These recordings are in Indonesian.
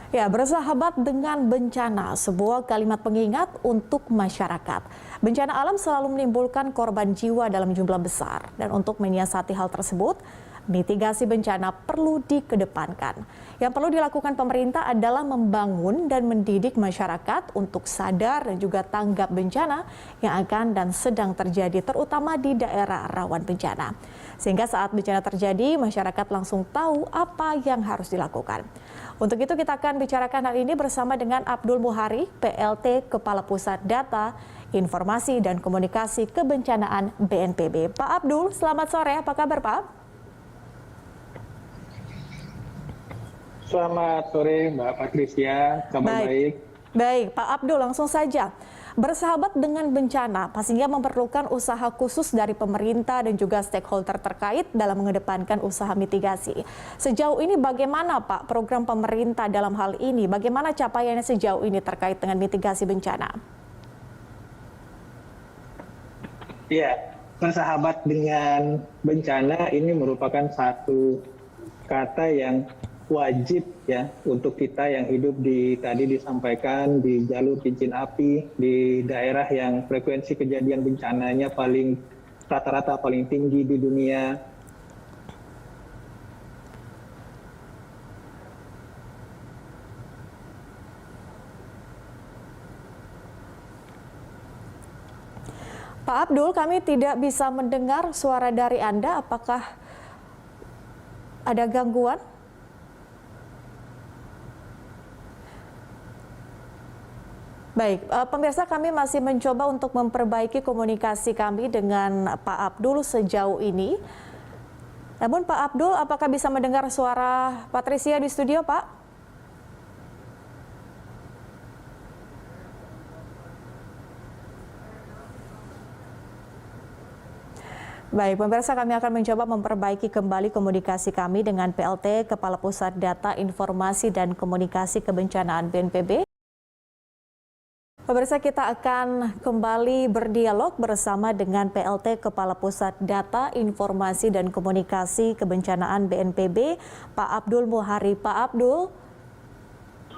Ya, bersahabat dengan bencana, sebuah kalimat pengingat untuk masyarakat. Bencana alam selalu menimbulkan korban jiwa dalam jumlah besar. Dan untuk menyiasati hal tersebut, mitigasi bencana perlu dikedepankan. Yang perlu dilakukan pemerintah adalah membangun dan mendidik masyarakat untuk sadar dan juga tanggap bencana yang akan dan sedang terjadi, terutama di daerah rawan bencana. Sehingga saat bencana terjadi, masyarakat langsung tahu apa yang harus dilakukan. Untuk itu kita akan bicarakan hal ini bersama dengan Abdul Muhari, PLT Kepala Pusat Data, Informasi dan Komunikasi Kebencanaan BNPB. Pak Abdul, selamat sore. Apa kabar, Pak? Selamat sore, Mbak Patricia. Kabar baik. Baik, Pak Abdul, langsung saja. Bersahabat dengan bencana pastinya memerlukan usaha khusus dari pemerintah dan juga stakeholder terkait dalam mengedepankan usaha mitigasi. Sejauh ini bagaimana Pak program pemerintah dalam hal ini? Bagaimana capaiannya sejauh ini terkait dengan mitigasi bencana? Ya, bersahabat dengan bencana ini merupakan satu kata yang wajib ya untuk kita yang hidup tadi disampaikan di jalur cincin api di daerah yang frekuensi kejadian bencananya rata-rata paling tinggi di dunia. Pak Abdul, kami tidak bisa mendengar suara dari Anda. Apakah ada gangguan? Baik, pemirsa, kami masih mencoba untuk memperbaiki komunikasi kami dengan Pak Abdul sejauh ini. Namun Pak Abdul, apakah bisa mendengar suara Patricia di studio, Pak? Baik, pemirsa, kami akan mencoba memperbaiki kembali komunikasi kami dengan PLT Kepala Pusat Data, Informasi dan Komunikasi Kebencanaan BNPB. Pemirsa, kita akan kembali berdialog bersama dengan PLT Kepala Pusat Data, Informasi dan Komunikasi Kebencanaan BNPB, Pak Abdul Muhari. Pak Abdul.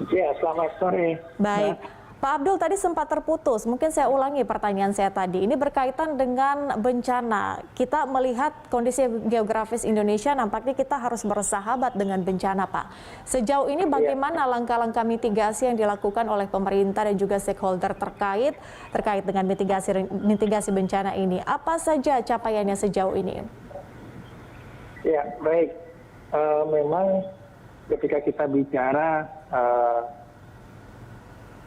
Ya, selamat sore. Baik. Pak Abdul, tadi sempat terputus. Mungkin saya ulangi pertanyaan saya tadi. Ini berkaitan dengan bencana. Kita melihat kondisi geografis Indonesia, nampaknya kita harus bersahabat dengan bencana, Pak. Sejauh ini bagaimana langkah-langkah mitigasi yang dilakukan oleh pemerintah dan juga stakeholder terkait dengan mitigasi bencana ini? Apa saja capaiannya sejauh ini? Ya, baik. Memang ketika kita bicara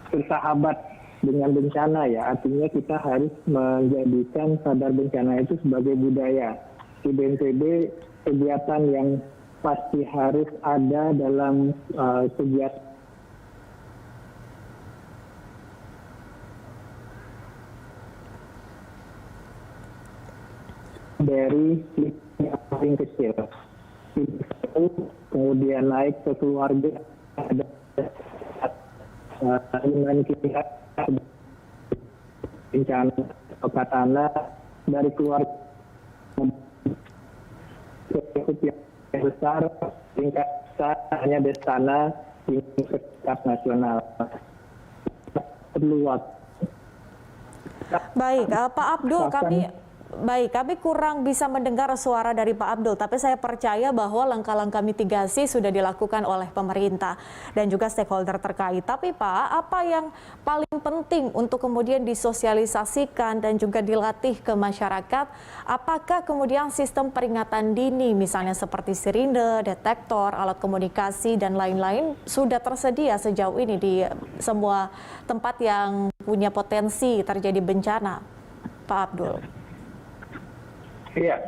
bersahabat dengan bencana ya, artinya kita harus menjadikan sadar bencana itu sebagai budaya. Di BNPB kegiatan yang pasti harus ada dalam kegiatan dari yang paling kecil, kemudian naik ke keluarga, ada dengan kita bencana atau tanah dari keluarga yang besar tingkat hanya destana tingkat nasional perlu waktu. Baik, Pak Abdul, kami kurang bisa mendengar suara dari Pak Abdul, tapi saya percaya bahwa langkah-langkah mitigasi sudah dilakukan oleh pemerintah dan juga stakeholder terkait. Tapi Pak, apa yang paling penting untuk kemudian disosialisasikan dan juga dilatih ke masyarakat? Apakah kemudian sistem peringatan dini, misalnya seperti sirine, detektor, alat komunikasi, dan lain-lain sudah tersedia sejauh ini di semua tempat yang punya potensi terjadi bencana, Pak Abdul? Iya,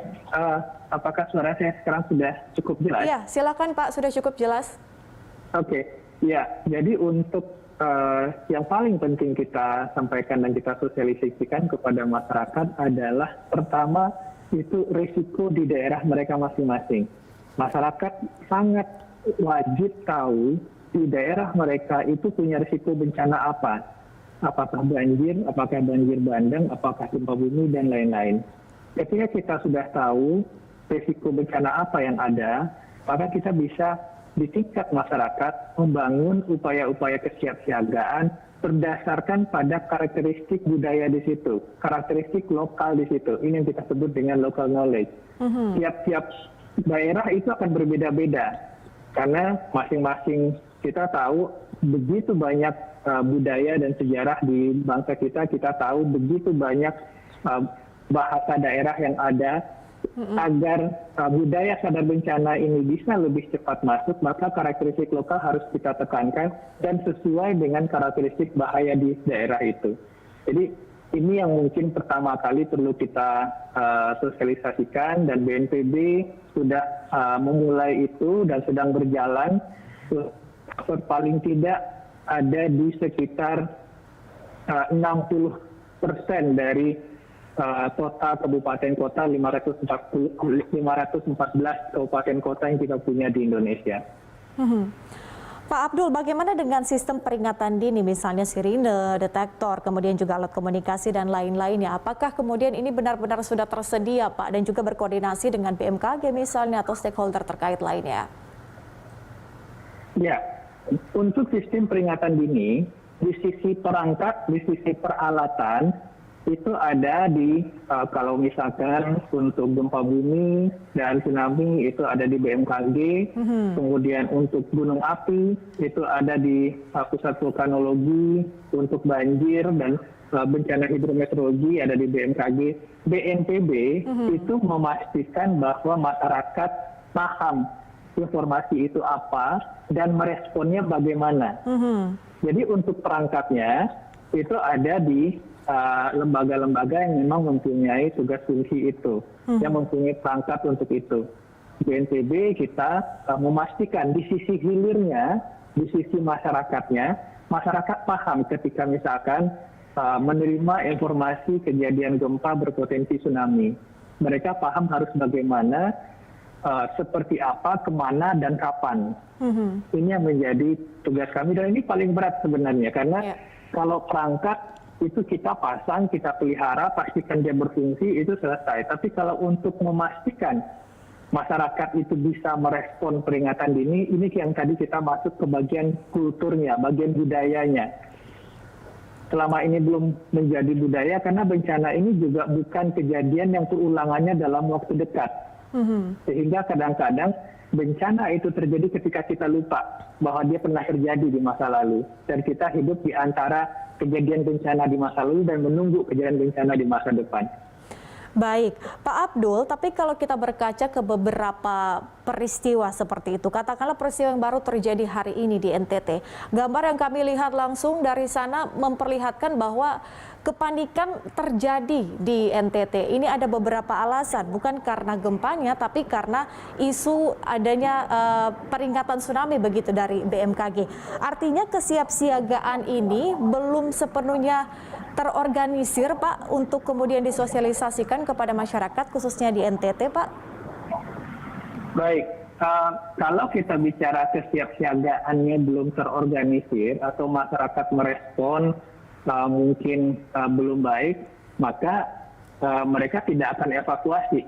apakah suara saya sekarang sudah cukup jelas? Iya, silakan Pak, sudah cukup jelas. Oke, ya. Jadi untuk yang paling penting kita sampaikan dan kita sosialisasikan kepada masyarakat adalah pertama itu risiko di daerah mereka masing-masing. Masyarakat sangat wajib tahu di daerah mereka itu punya risiko bencana apa. Apakah banjir, apakah banjir bandang, apakah gempa bumi, dan lain-lain. Ketika kita sudah tahu risiko bencana apa yang ada, maka kita bisa di tingkat masyarakat membangun upaya-upaya kesiapsiagaan berdasarkan pada karakteristik budaya di situ, karakteristik lokal di situ. Ini yang kita sebut dengan local knowledge. Tiap-tiap daerah itu akan berbeda-beda karena masing-masing kita tahu begitu banyak budaya dan sejarah di bangsa kita. Kita tahu begitu banyak bahasa daerah yang ada. Agar budaya sadar bencana ini bisa lebih cepat masuk, maka karakteristik lokal harus kita tekankan dan sesuai dengan karakteristik bahaya di daerah itu. Jadi ini yang mungkin pertama kali perlu kita sosialisasikan, dan BNPB sudah memulai itu dan sedang berjalan. Paling tidak ada di sekitar 60% dari total kabupaten kota 514 kabupaten kota yang kita punya di Indonesia. Pak Abdul, bagaimana dengan sistem peringatan dini, misalnya sirine, detektor, kemudian juga alat komunikasi dan lain-lainnya? Apakah kemudian ini benar-benar sudah tersedia, Pak, dan juga berkoordinasi dengan BMKG misalnya atau stakeholder terkait lainnya? Ya, untuk sistem peringatan dini, di sisi perangkat, di sisi peralatan, itu ada di kalau misalkan untuk gempa bumi dan tsunami itu ada di BMKG, kemudian untuk gunung api itu ada di pusat vulkanologi, untuk banjir dan bencana hidrometeorologi ada di BMKG. BNPB itu memastikan bahwa masyarakat paham informasi itu apa dan meresponnya bagaimana. Jadi untuk perangkatnya itu ada di lembaga-lembaga yang memang mempunyai tugas fungsi itu, yang mempunyai perangkat untuk itu. BNPB kita memastikan di sisi hilirnya, di sisi masyarakatnya, masyarakat paham ketika misalkan menerima informasi kejadian gempa berpotensi tsunami. Mereka paham harus bagaimana, seperti apa, kemana, dan kapan. Ini yang menjadi tugas kami, dan ini paling berat sebenarnya, karena kalau perangkat itu kita pasang, kita pelihara, pastikan dia berfungsi, itu selesai. Tapi kalau untuk memastikan masyarakat itu bisa merespon peringatan dini, ini yang tadi kita masuk ke bagian kulturnya, bagian budayanya. Selama ini belum menjadi budaya karena bencana ini juga bukan kejadian yang perulangannya dalam waktu dekat. Sehingga kadang-kadang bencana itu terjadi ketika kita lupa bahwa dia pernah terjadi di masa lalu. Dan kita hidup di antara kejadian bencana di masa lalu dan menunggu kejadian bencana di masa depan. Baik, Pak Abdul, tapi kalau kita berkaca ke beberapa peristiwa seperti itu, katakanlah peristiwa yang baru terjadi hari ini di NTT, gambar yang kami lihat langsung dari sana memperlihatkan bahwa kepanikan terjadi di NTT. Ini ada beberapa alasan, bukan karena gempanya, tapi karena isu adanya peringatan tsunami begitu dari BMKG. Artinya kesiapsiagaan ini belum sepenuhnya terorganisir, Pak, untuk kemudian disosialisasikan kepada masyarakat, khususnya di NTT, Pak? Baik, kalau kita bicara kesiapsiagaannya belum terorganisir atau masyarakat merespon mungkin belum baik, maka mereka tidak akan evakuasi.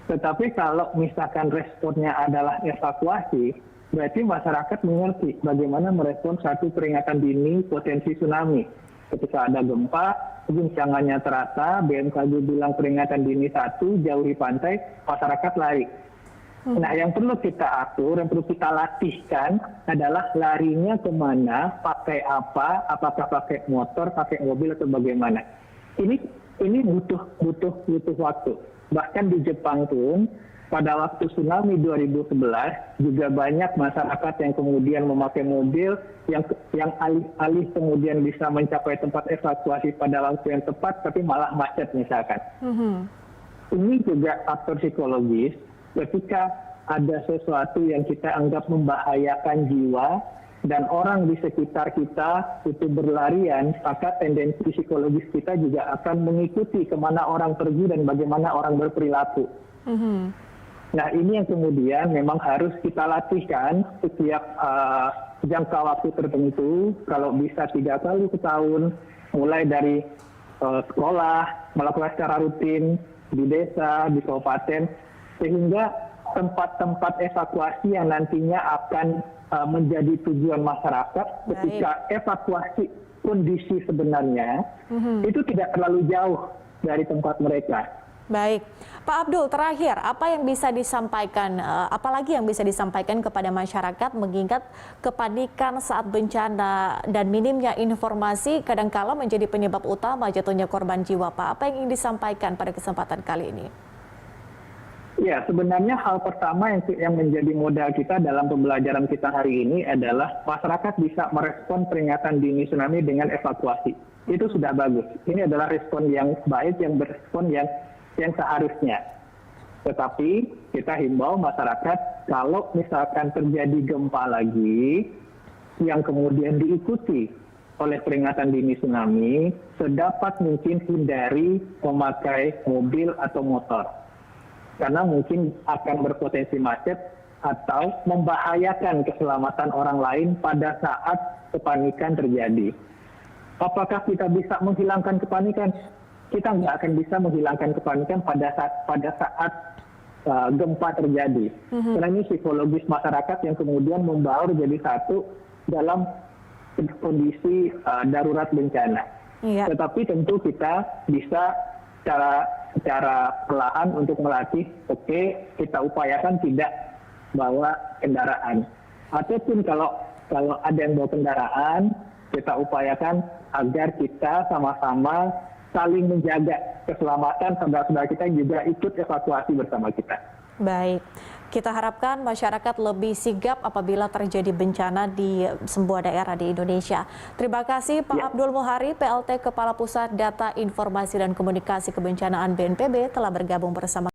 Tetapi kalau misalkan responnya adalah evakuasi, berarti masyarakat mengerti bagaimana merespon satu peringatan dini potensi tsunami. Ketika ada gempa, guncangannya terasa, BMKG bilang peringatan dini 1, jauhi pantai, masyarakat lari. Nah, yang perlu kita atur, yang perlu kita latihkan adalah larinya kemana, pakai apa, apakah pakai motor, pakai mobil, atau bagaimana. Ini butuh waktu. Bahkan di Jepang pun, pada waktu tsunami 2011 juga banyak masyarakat yang kemudian memakai mobil yang alih-alih kemudian bisa mencapai tempat evakuasi pada waktu yang tepat, tapi malah macet misalkan. Ini juga faktor psikologis. Ketika ada sesuatu yang kita anggap membahayakan jiwa dan orang di sekitar kita itu berlarian, maka tendensi psikologis kita juga akan mengikuti kemana orang pergi dan bagaimana orang berperilaku. Nah, ini yang kemudian memang harus kita latihkan setiap jangka waktu tertentu, kalau bisa 3 kali setahun, mulai dari sekolah, melakukan secara rutin, di desa, di kabupaten, sehingga tempat-tempat evakuasi yang nantinya akan menjadi tujuan masyarakat ketika evakuasi kondisi sebenarnya itu tidak terlalu jauh dari tempat mereka. Baik, Pak Abdul, terakhir apa yang bisa disampaikan, apalagi yang bisa disampaikan kepada masyarakat mengingat kepanikan saat bencana dan minimnya informasi kadangkala menjadi penyebab utama jatuhnya korban jiwa, Pak. Apa yang ingin disampaikan pada kesempatan kali ini? Ya, sebenarnya hal pertama yang menjadi modal kita dalam pembelajaran kita hari ini adalah masyarakat bisa merespon peringatan dini tsunami dengan evakuasi. Itu sudah bagus. Ini adalah respon yang baik, yang berespon yang seharusnya. Tetapi kita himbau masyarakat kalau misalkan terjadi gempa lagi yang kemudian diikuti oleh peringatan dini tsunami, sedapat mungkin hindari memakai mobil atau motor. Karena mungkin akan berpotensi macet atau membahayakan keselamatan orang lain pada saat kepanikan terjadi. Apakah kita bisa menghilangkan kepanikan? Kita nggak akan bisa menghilangkan kepanikan pada saat gempa terjadi. Karena ini psikologis masyarakat yang kemudian membaur jadi satu dalam kondisi darurat bencana. Iya. Tetapi tentu kita bisa secara perlahan untuk melatih, kita upayakan tidak bawa kendaraan. Ataupun kalau ada yang bawa kendaraan, kita upayakan agar kita sama-sama saling menjaga keselamatan saudara-saudara kita yang juga ikut evakuasi bersama kita. Baik, kita harapkan masyarakat lebih sigap apabila terjadi bencana di sebuah daerah di Indonesia. Terima kasih Pak Abdul Muhari, PLT Kepala Pusat Data Informasi dan Komunikasi Kebencanaan BNPB telah bergabung bersama